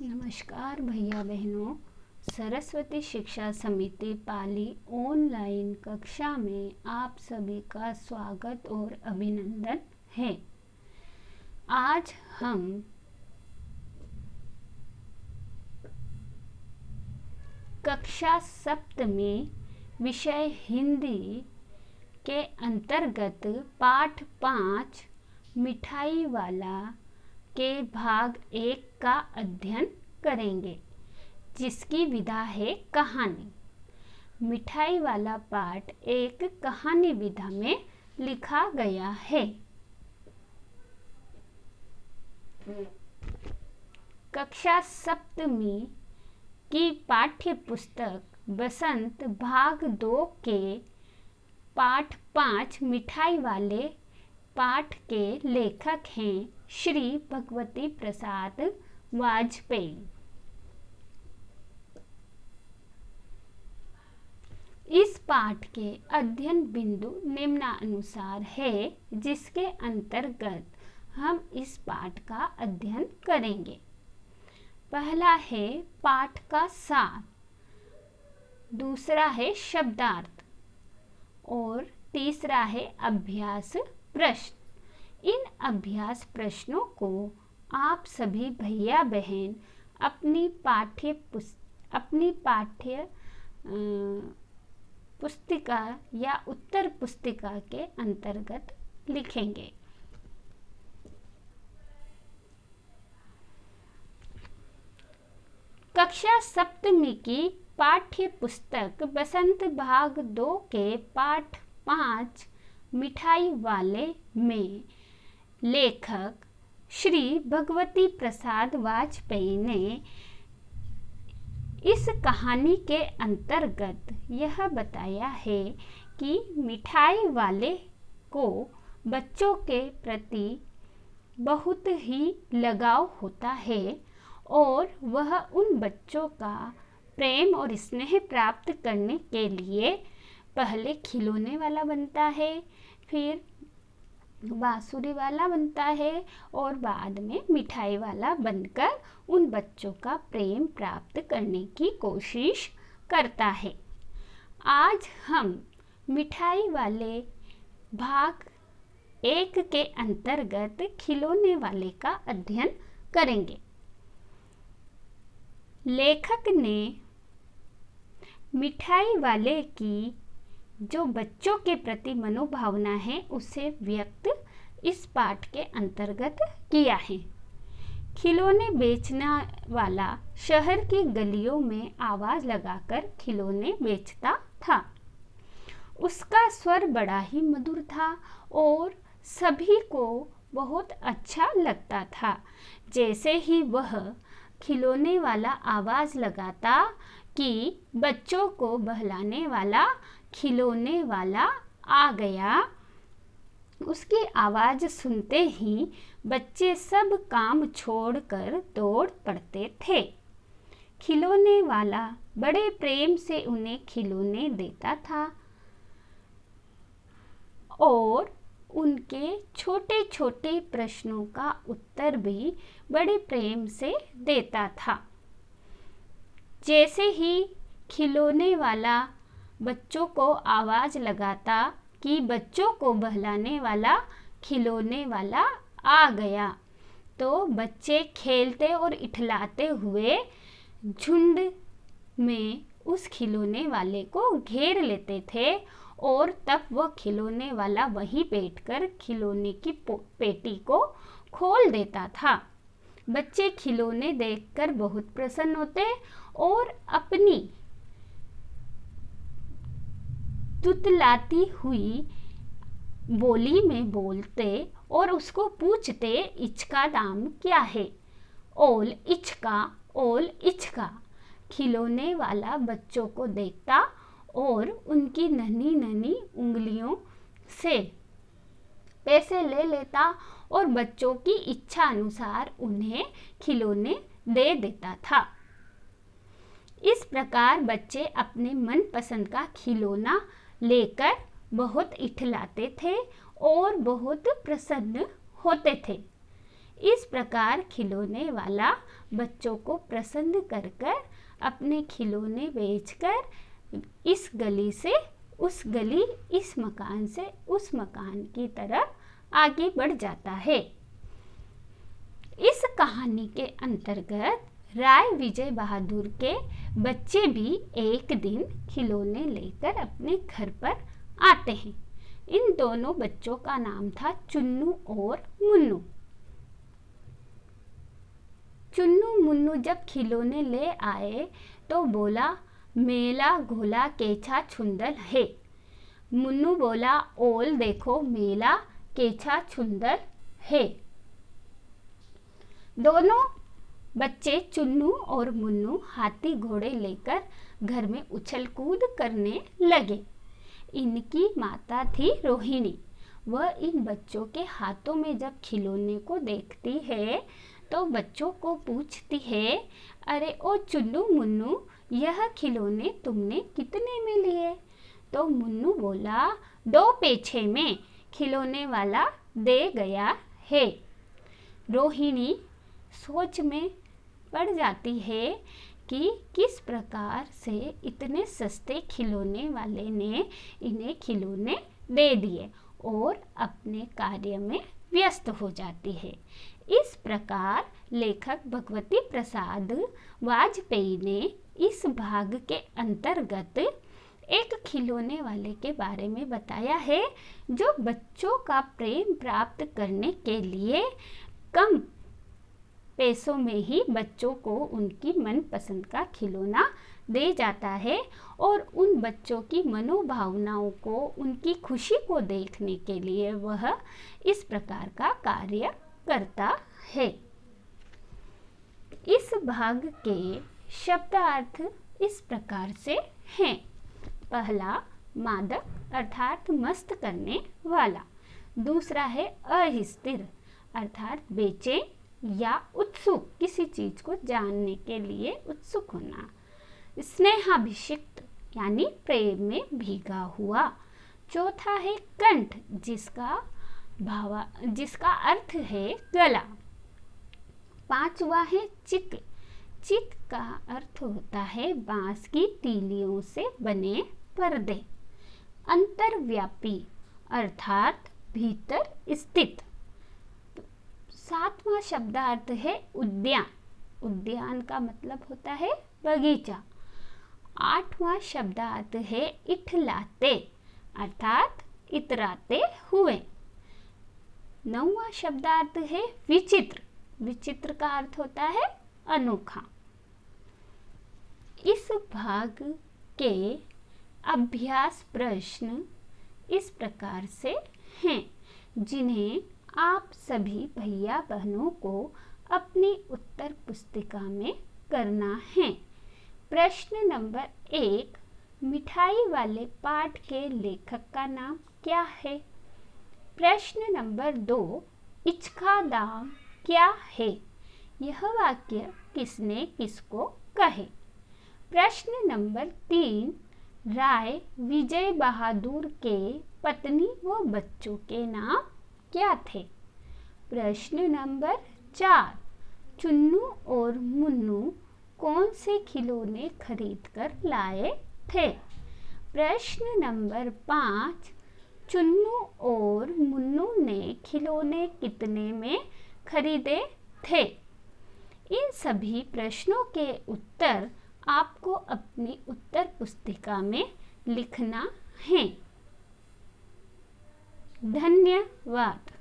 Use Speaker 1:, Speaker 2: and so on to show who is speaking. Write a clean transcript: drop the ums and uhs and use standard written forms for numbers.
Speaker 1: नमस्कार भैया बहनों, सरस्वती शिक्षा समिति पाली ऑनलाइन कक्षा में आप सभी का स्वागत और अभिनंदन है। आज हम कक्षा सप्तमी विषय हिंदी के अंतर्गत पाठ 5 मिठाई वाला के भाग 1 का अध्ययन करेंगे, जिसकी विधा है कहानी। मिठाई वाला पाठ एक कहानी विधा में लिखा गया है। कक्षा सप्तमी की पाठ्य पुस्तक बसंत भाग 2 के पाठ 5 मिठाई वाले पाठ के लेखक हैं श्री भगवती प्रसाद वाजपेयी। इस पाठ के अध्ययन बिंदु निम्नानुसार है, जिसके अंतर्गत हम इस पाठ का अध्ययन करेंगे। पहला है पाठ का सार, दूसरा है शब्दार्थ और तीसरा है अभ्यास प्रश्न। इन अभ्यास प्रश्नों को आप सभी भैया बहन अपनी पाठ्य पुस्तिका या उत्तर पुस्तिका के अंतर्गत लिखेंगे। कक्षा सप्तमी की पाठ्य पुस्तक बसंत भाग 2 के पाठ 5 मिठाई वाले में लेखक श्री भगवती प्रसाद वाजपेयी ने इस कहानी के अंतर्गत यह बताया है कि मिठाई वाले को बच्चों के प्रति बहुत ही लगाव होता है और वह उन बच्चों का प्रेम और स्नेह प्राप्त करने के लिए पहले खिलौने वाला बनता है, फिर बांसुरी वाला बनता है और बाद में मिठाई वाला बनकर उन बच्चों का प्रेम प्राप्त करने की कोशिश करता है। आज हम मिठाई वाले भाग 1 के अंतर्गत खिलौने वाले का अध्ययन करेंगे। लेखक ने मिठाई वाले की जो बच्चों के प्रति मनोभावना है उसे व्यक्त इस पाठ के अंतर्गत किया है। खिलौने बेचने वाला शहर की गलियों में आवाज लगाकर खिलौने बेचता था। उसका स्वर बड़ा ही मधुर था और सभी को बहुत अच्छा लगता था। जैसे ही वह खिलौने वाला आवाज लगाता कि बच्चों को बहलाने वाला खिलौने वाला आ गया, उसकी आवाज सुनते ही बच्चे सब काम छोड़कर दौड़ पड़ते थे। खिलौने वाला बड़े प्रेम से उन्हें खिलौने देता था और उनके छोटे छोटे प्रश्नों का उत्तर भी बड़े प्रेम से देता था। जैसे ही खिलौने वाला बच्चों को आवाज लगाता कि बच्चों को बहलाने वाला खिलौने वाला आ गया, तो बच्चे खेलते और इठलाते हुए झुंड में उस खिलौने वाले को घेर लेते थे और तब वह खिलौने वाला वहीं बैठकर खिलौने की पेटी को खोल देता था। बच्चे खिलौने देखकर बहुत प्रसन्न होते और अपनी तुतलाती हुई बोली में बोलते और उसको पूछते, इसका दाम क्या है? ओल इचका। खिलौने वाला बच्चों को देखता और उनकी नन्ही नन्ही उंगलियों से पैसे ले लेता और बच्चों की इच्छा अनुसार उन्हें खिलौने दे देता था। इस प्रकार बच्चे अपने मनपसंद का खिलौना लेकर बहुत इठलाते थे और बहुत प्रसन्न होते थे। इस प्रकार खिलौने वाला बच्चों को प्रसन्न कर कर अपने खिलौने बेचकर इस गली से उस गली, इस मकान से उस मकान की तरफ आगे बढ़ जाता है। इस कहानी के अंतर्गत राय विजय बहादुर के बच्चे भी एक दिन खिलौने लेकर अपने घर पर आते हैं। इन दोनों बच्चों का नाम था चुन्नू और मुन्नू। चुन्नू मुन्नू जब खिलौने ले आए तो बोला, मेला घोला केछा छुंदल है। मुन्नू बोला, ओल देखो मेला केछा छुंदल है। दोनों बच्चे चुन्नू और मुन्नू हाथी घोड़े लेकर घर में उछल कूद करने लगे। इनकी माता थी रोहिणी। वह इन बच्चों के हाथों में जब खिलौने को देखती है तो बच्चों को पूछती है, अरे ओ चुन्नू मुन्नू, यह खिलौने तुमने कितने में लिए? तो मुन्नू बोला, 2 पैसे में खिलौने वाला दे गया है। रोहिणी सोच में पड़ जाती है कि किस प्रकार से इतने सस्ते खिलौने वाले ने इन्हें खिलौने दे दिए और अपने कार्य में व्यस्त हो जाती है। इस प्रकार लेखक भगवती प्रसाद वाजपेयी ने इस भाग के अंतर्गत एक खिलौने वाले के बारे में बताया है जो बच्चों का प्रेम प्राप्त करने के लिए कम पैसों में ही बच्चों को उनकी मनपसंद का खिलौना दे जाता है और उन बच्चों की मनोभावनाओं को, उनकी खुशी को देखने के लिए वह इस प्रकार का कार्य करता है। इस भाग के शब्दार्थ इस प्रकार से हैं। पहला, मादक अर्थात मस्त करने वाला। दूसरा है अस्थिर अर्थात बेचैन या उत्सुक, किसी चीज को जानने के लिए उत्सुक होना। स्नेहाभिषिक्त यानी प्रेम में भीगा हुआ। चौथा है कंठ, जिसका अर्थ है गला। पांचवा है चित। चित का अर्थ होता है बांस की तीलियों से बने पर्दे। अंतर्व्यापी अर्थात भीतर स्थित। सातवां शब्दार्थ है उद्यान। उद्यान का मतलब होता है बगीचा। आठवां शब्दार्थ है इठलाते अर्थात इतराते हुए। नौवां शब्दार्थ है विचित्र। विचित्र का अर्थ होता है अनोखा। इस भाग के अभ्यास प्रश्न इस प्रकार से हैं, जिन्हें आप सभी भैया बहनों को अपनी उत्तर पुस्तिका में करना है। प्रश्न नंबर 1, मिठाई वाले पाठ के लेखक का नाम क्या है? प्रश्न नंबर 2, इचका दाम क्या है? यह वाक्य किसने किसको कहे? प्रश्न नंबर 3, राय विजय बहादुर के पत्नी व बच्चों के नाम क्या थे? प्रश्न नंबर 4, चुन्नू और मुन्नू कौन से खिलौने खरीद कर लाए थे? प्रश्न नंबर 5, चुन्नू और मुन्नू ने खिलौने कितने में खरीदे थे? इन सभी प्रश्नों के उत्तर आपको अपनी उत्तर पुस्तिका में लिखना है। धन्यवाद।